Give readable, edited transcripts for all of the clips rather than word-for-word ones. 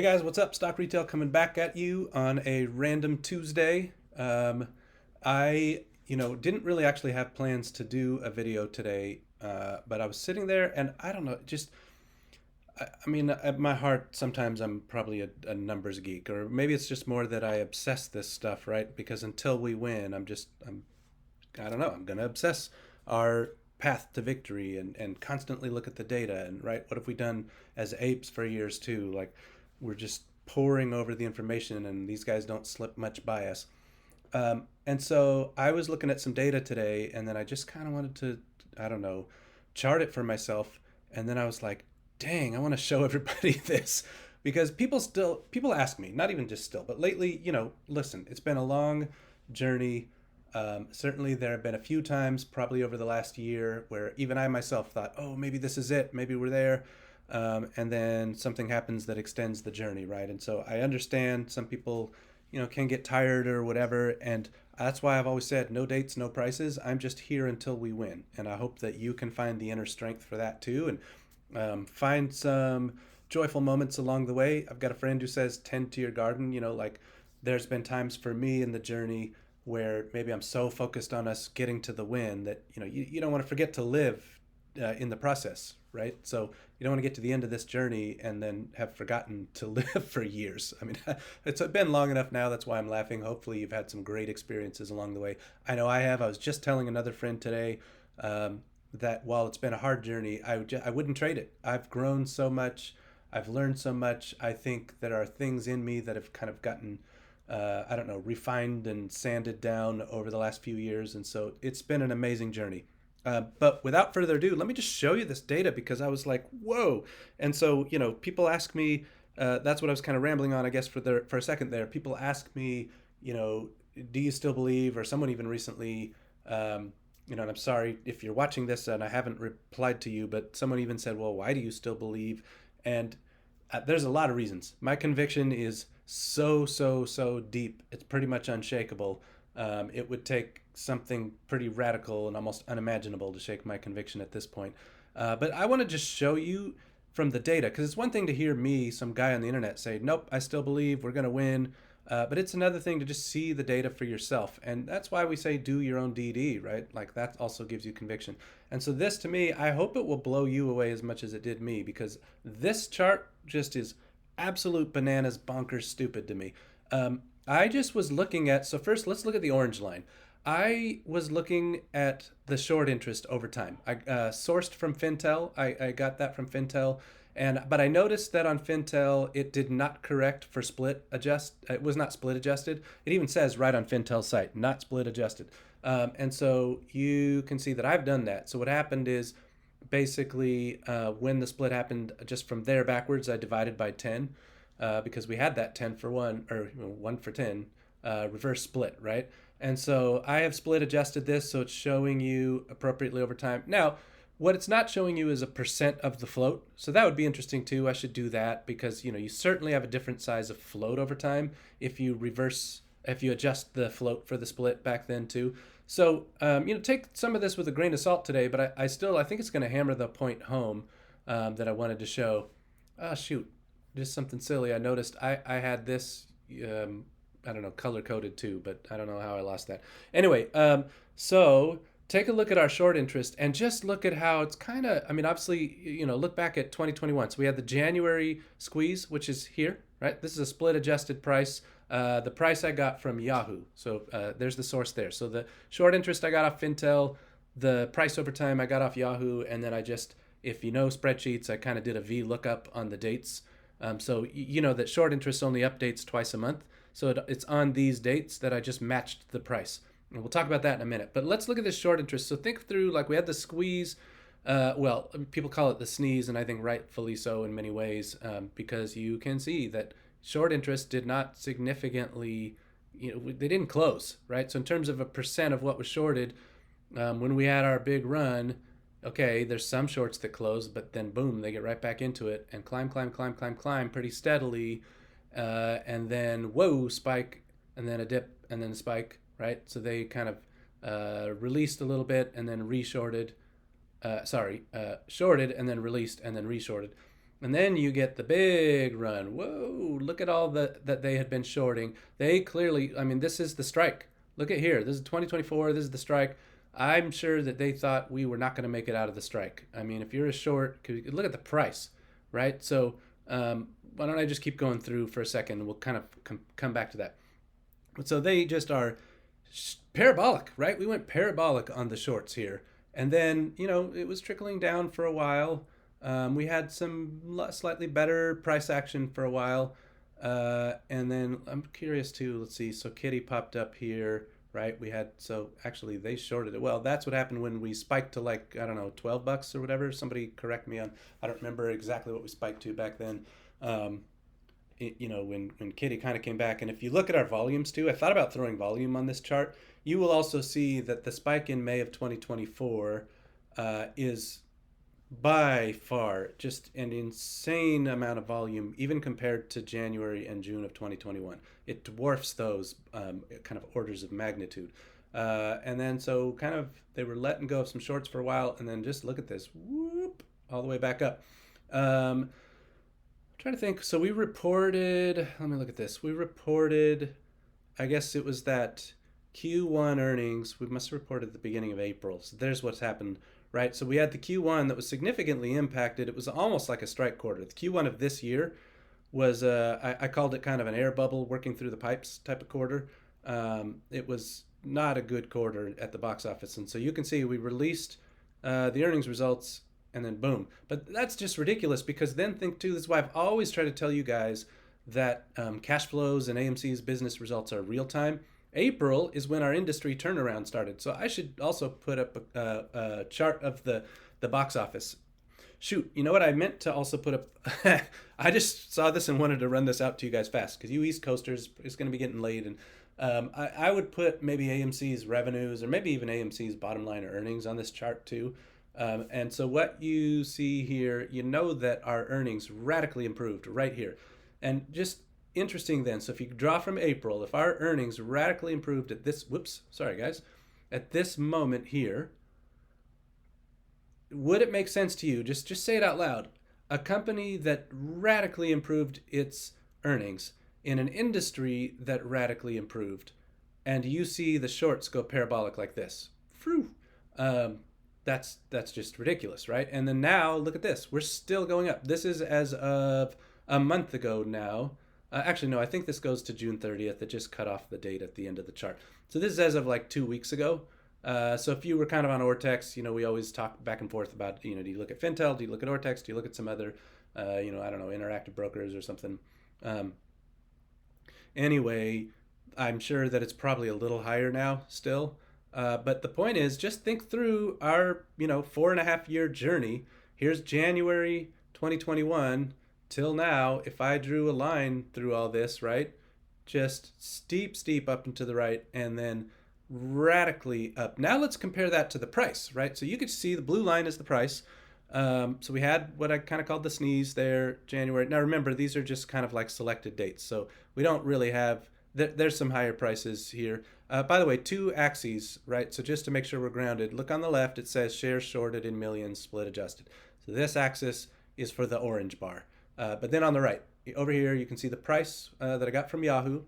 Hey guys, what's up? Stock Retail coming back at you on a random Tuesday. I didn't really actually have plans to do a video today, but I was sitting there and I don't know, at my heart, sometimes I'm probably a numbers geek, or maybe it's just more that I obsess this stuff, right? Because until we win, I don't know, I'm going to obsess our path to victory and constantly look at the data. And, right, what have we done as apes for years too? Like, we're just pouring over the information and these guys don't slip much by us. And so I was looking at some data today and then I just kind of wanted to, I don't know, chart it for myself. And then I was like, dang, I want to show everybody this because people ask me, not even just still, but lately, listen, it's been a long journey. Certainly, there have been a few times, probably over the last year, where even I myself thought, oh, maybe this is it, maybe we're there. And then something happens that extends the journey, right? And so I understand some people, can get tired or whatever. And that's why I've always said no dates, no prices. I'm just here until we win. And I hope that you can find the inner strength for that too. And find some joyful moments along the way. I've got a friend who says, tend to your garden. Like there's been times for me in the journey where maybe I'm so focused on us getting to the win that you don't want to forget to live in the process, right? So you don't want to get to the end of this journey and then have forgotten to live for years. I mean, it's been long enough now. That's why I'm laughing. Hopefully, you've had some great experiences along the way. I know I have. I was just telling another friend today that while it's been a hard journey, I wouldn't trade it. I've grown so much. I've learned so much. I think there are things in me that have kind of gotten I don't know, refined and sanded down over the last few years. And so it's been an amazing journey. But without further ado, let me just show you this data because I was like, whoa. And so, people ask me, that's what I was kind of rambling on, I guess, for a second there. People ask me, do you still believe, or someone even recently, and I'm sorry if you're watching this and I haven't replied to you, but someone even said, well, why do you still believe? And there's a lot of reasons. My conviction is so deep. It's pretty much unshakable. It would take something pretty radical and almost unimaginable to shake my conviction at this point. But I want to just show you from the data because it's one thing to hear me, some guy on the internet, say, "Nope, I still believe we're going to win." But it's another thing to just see the data for yourself. And that's why we say do your own DD, right? Like that also gives you conviction. And so this to me, I hope it will blow you away as much as it did me because this chart just is absolute bananas, bonkers, stupid to me. I just was looking at, so first let's look at the orange line. I was looking at the short interest over time. I sourced from Fintel. I got that from Fintel. But I noticed that on Fintel it did not correct for split adjust. It was not split adjusted. It even says right on Fintel's site, not split adjusted. And so you can see that I've done that. So what happened is basically when the split happened, just from there backwards, I divided by 10 because we had that 10 for 1 or 1 for 10 reverse split, right? And so I have split adjusted this so it's showing you appropriately over time. Now, what it's not showing you is a percent of the float. So that would be interesting too. I should do that because you certainly have a different size of float over time if you adjust the float for the split back then too. So take some of this with a grain of salt today, but I think it's going to hammer the point home that I wanted to show. Oh shoot, just something silly. I noticed I had this. I don't know, color coded too, but I don't know how I lost that. Anyway, so take a look at our short interest and just look at how it's kind of, obviously, look back at 2021. So we had the January squeeze, which is here, right? This is a split adjusted price. The price I got from Yahoo. So there's the source there. So the short interest I got off Fintel, the price over time I got off Yahoo, and then I just, if you know spreadsheets, I kind of did a V lookup on the dates. So you know that short interest only updates twice a month. So it's on these dates that I just matched the price. And we'll talk about that in a minute. But let's look at this short interest. So think through, like we had the squeeze. Well, people call it the sneeze, and I think rightfully so in many ways, because you can see that short interest did not significantly, they didn't close, right? So in terms of a percent of what was shorted, when we had our big run, okay, there's some shorts that close, but then boom, they get right back into it and climb pretty steadily. And then, whoa, spike, and then a dip, and then a spike, right? So they kind of released a little bit and then shorted and then released and then reshorted. And then you get the big run. Whoa, look at all that they had been shorting. They clearly, I mean, this is the strike. Look at here. This is 2024. This is the strike. I'm sure that they thought we were not going to make it out of the strike. I mean, if you're a short, look at the price, right? So why don't I just keep going through for a second and we'll kind of come back to that. So they just are parabolic, right? We went parabolic on the shorts here. And then, it was trickling down for a while. We had some slightly better price action for a while. And then I'm curious too. Let's see. So Kitty popped up here, right? So actually they shorted it. Well, that's what happened when we spiked to like, I don't know, $12 or whatever. Somebody correct me on, I don't remember exactly what we spiked to back then. When Kitty kind of came back. And if you look at our volumes too, I thought about throwing volume on this chart. You will also see that the spike in May of 2024 is by far just an insane amount of volume, even compared to January and June of 2021. It dwarfs those kind of orders of magnitude. And then so kind of they were letting go of some shorts for a while, and then just look at this, whoop, all the way back up. Trying to think. So we reported, let me look at this. We reported, I guess it was that Q1 earnings. We must have reported at the beginning of April. So there's what's happened, right? So we had the Q1 that was significantly impacted. It was almost like a strike quarter. The Q1 of this year was, I called it kind of an air bubble working through the pipes type of quarter. It was not a good quarter at the box office. And so you can see we released the earnings results and then boom. But that's just ridiculous, because then think too, this is why I've always tried to tell you guys that cash flows and AMC's business results are real time. April is when our industry turnaround started. So I should also put up a chart of the box office. Shoot, you know what I meant to also put up? I just saw this and wanted to run this out to you guys fast, because you East Coasters, it's going to be getting late. And I would put maybe AMC's revenues or maybe even AMC's bottom line earnings on this chart too. And so what you see here, that our earnings radically improved right here. And just interesting then, so if you draw from April, if our earnings radically improved at this, at this moment here, would it make sense to you, just say it out loud, a company that radically improved its earnings in an industry that radically improved, and you see the shorts go parabolic like this? Phew. That's just ridiculous, right? And then now look at this. We're still going up. This is as of a month ago now. Actually, no, I think this goes to June 30th. It just cut off the date at the end of the chart. So this is as of like 2 weeks ago. So if you were kind of on Ortex, we always talk back and forth about, do you look at Fintel? Do you look at Ortex? Do you look at some other, I don't know, interactive brokers or something? Anyway, I'm sure that it's probably a little higher now still. But the point is, just think through our, 4.5 year journey. Here's January 2021 till now. If I drew a line through all this, right, just steep up and to the right, and then radically up. Now let's compare that to the price, right? So you could see the blue line is the price. So we had what I kind of called the sneeze there, January. Now remember, these are just kind of like selected dates. So we don't really have, there's some higher prices here. By the way, 2 axes, right? So just to make sure we're grounded, look on the left, it says shares shorted in millions, split adjusted. So this axis is for the orange bar. But then on the right, over here, you can see the price that I got from Yahoo.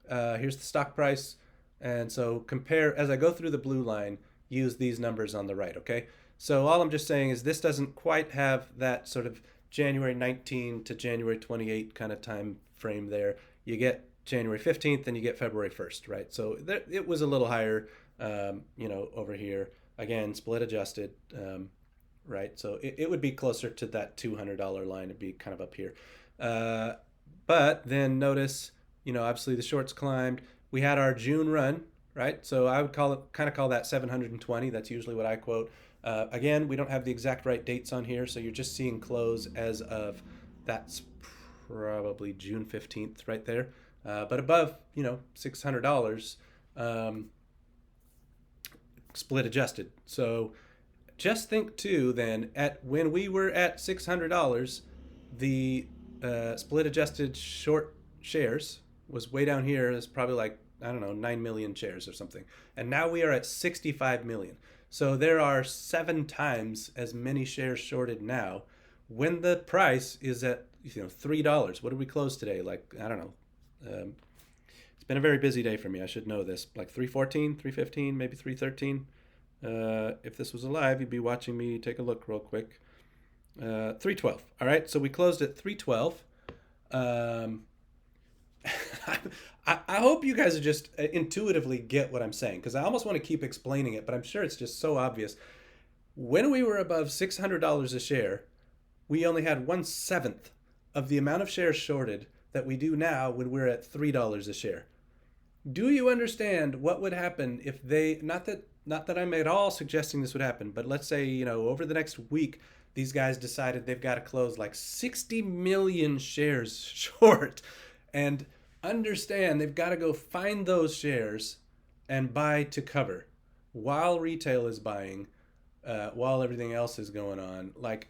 Here's the stock price. And so compare, as I go through the blue line, use these numbers on the right, okay? So all I'm just saying is this doesn't quite have that sort of January 19 to January 28 kind of time frame there. You get January 15th and you get February 1st, right? So it was a little higher, over here. Again, split adjusted, right? So it would be closer to that $200 line. It'd be kind of up here. But then notice, obviously the shorts climbed. We had our June run, right? So I would call that 720. That's usually what I quote. Again, we don't have the exact right dates on here, so you're just seeing close as of, that's probably June 15th right there. But above, $600, split adjusted. So just think too, then, at when we were at $600, the split adjusted short shares was way down here. It's probably like, I don't know, 9 million shares or something. And now we are at 65 million. So there are 7 times as many shares shorted now when the price is at $3. What did we close today? Like, I don't know. It's been a very busy day for me. I should know this. Like 314, 315, maybe 313. If this was alive, you'd be watching me take a look real quick. 312. All right, so we closed at 312. Um, I hope you guys just intuitively get what I'm saying, because I almost want to keep explaining it, but I'm sure it's just so obvious. When we were above $600 a share, we only had 1/7 of the amount of shares shorted that we do now when we're at $3 a share. Do you understand what would happen if they, not that I'm at all suggesting this would happen, but let's say, over the next week, these guys decided they've got to close like 60 million shares short, and understand they've got to go find those shares and buy to cover while retail is buying, while everything else is going on. Like,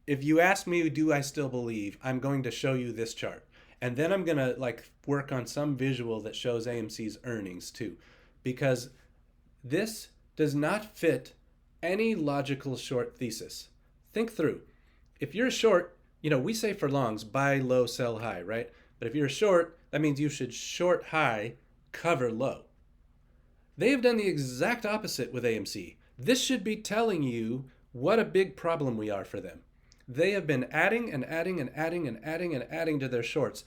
if you ask me, do I still believe, I'm going to show you this chart. And then I'm going to like work on some visual that shows AMC's earnings too, because this does not fit any logical short thesis. Think through. If you're short, we say for longs, buy low, sell high, right? But if you're short, that means you should short high, cover low. They have done the exact opposite with AMC. This should be telling you what a big problem we are for them. They have been adding and adding and adding and adding and adding to their shorts.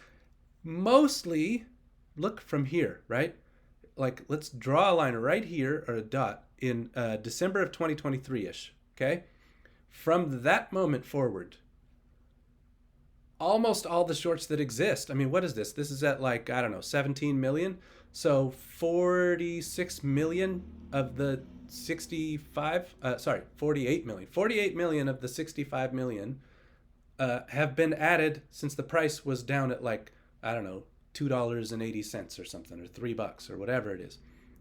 Mostly, look from here, right? Like, let's draw a line right here, or a dot, in December of 2023-ish, okay? From that moment forward, almost all the shorts that exist. I mean, what is this? This is at like, I don't know, 17 million. So 46 million of the 48 million. 48 million of the 65 million have been added since the price was down at like, I don't know, $2.80 or something, or $3 or whatever it is.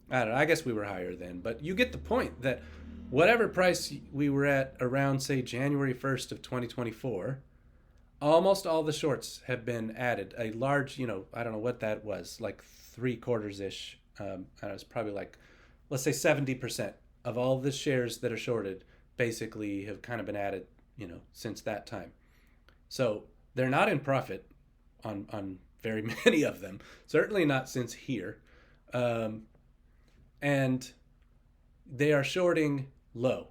I don't know. I guess we were higher then, but you get the point that whatever price we were at around, say, January 1st of 2024, almost all the shorts have been added. A large, I don't know what that was, like 3/4-ish. I don't know, it's probably like, let's say 70% of all the shares that are shorted basically have kind of been added, since that time. So they're not in profit on very many of them. Certainly not since here. And they are shorting low.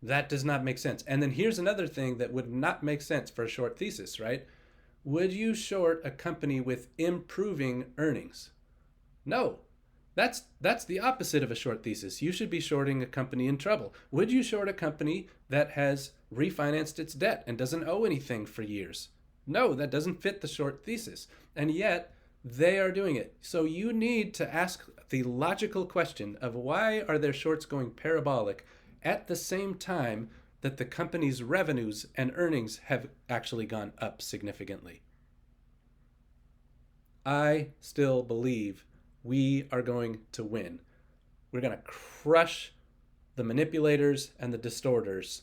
That does not make sense. And then here's another thing that would not make sense for a short thesis, right? Would you short a company with improving earnings? No. That's the opposite of a short thesis. You should be shorting a company in trouble. Would you short a company that has refinanced its debt and doesn't owe anything for years? No, that doesn't fit the short thesis. And yet, they are doing it. So you need to ask the logical question of, why are their shorts going parabolic at the same time that the company's revenues and earnings have actually gone up significantly? I still believe we are going to win. We're going to crush the manipulators and the distorters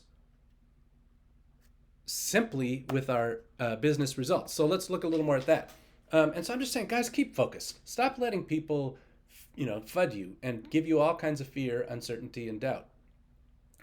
simply with our business results. So let's look a little more at that. And so I'm just saying, guys, keep focused. Stop letting people, FUD you and give you all kinds of fear, uncertainty, and doubt.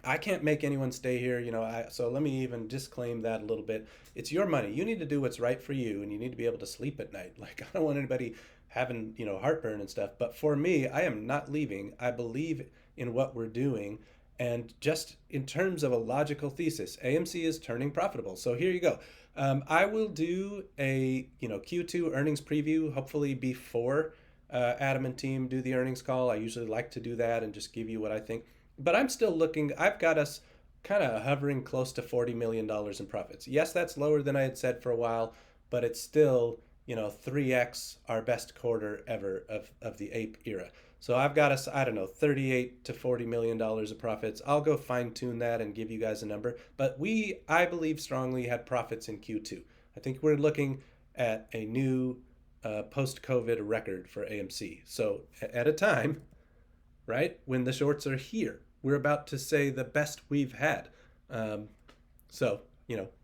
I can't make anyone stay here, so let me even disclaim that a little bit. It's your money. You need to do what's right for you, and you need to be able to sleep at night. Like, I don't want anybody having, heartburn and stuff. But for me, I am not leaving. I believe in what we're doing. And just in terms of a logical thesis, AMC is turning profitable. So here you go. I will do a Q2 earnings preview, hopefully before Adam and team do the earnings call. I usually like to do that and just give you what I think. But I'm still looking. I've got us kind of hovering close to $40 million in profits. Yes, that's lower than I had said for a while, but it's still 3x our best quarter ever of the ape era. So I've got us, I don't know, $38 to $40 million of profits. I'll go fine tune that and give you guys a number. But I believe strongly, had profits in Q2. I think we're looking at a new post-COVID record for AMC. So at a time, right, when the shorts are here, we're about to say the best we've had. So,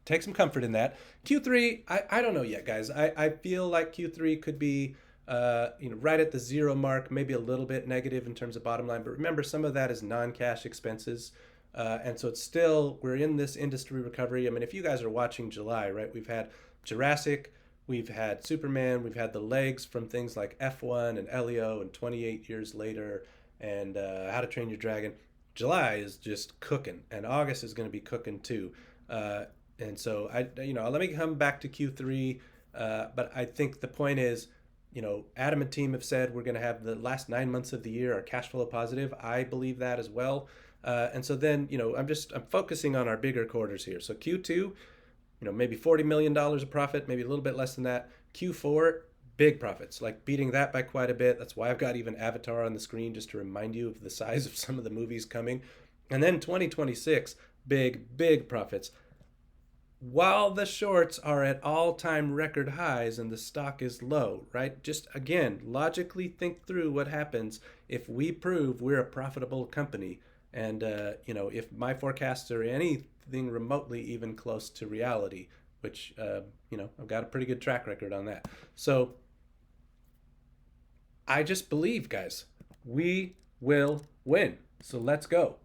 take some comfort in that. Q3, I don't know yet, guys. I feel like Q3 could be right at the zero mark, maybe a little bit negative in terms of bottom line. But remember, some of that is non-cash expenses. And so it's still, we're in this industry recovery. I mean, if you guys are watching July, right, we've had Jurassic, we've had Superman, we've had the legs from things like F1 and Elio and 28 Years Later and How to Train Your Dragon. July is just cooking, and August is going to be cooking too. Uh, and so let me come back to Q3. But I think the point is, Adam and team have said we're going to have the last 9 months of the year are cash flow positive. I believe that as well. And so then, I'm focusing on our bigger quarters here. So Q2, maybe $40 million of profit, maybe a little bit less than that. Q4, big profits, like beating that by quite a bit. That's why I've got even Avatar on the screen just to remind you of the size of some of the movies coming. And then 2026, big profits. While the shorts are at all-time record highs and the stock is low, right? Just again, logically think through what happens if we prove we're a profitable company. And if my forecasts are anything remotely even close to reality, which I've got a pretty good track record on that. So I just believe, guys, we will win. So let's go.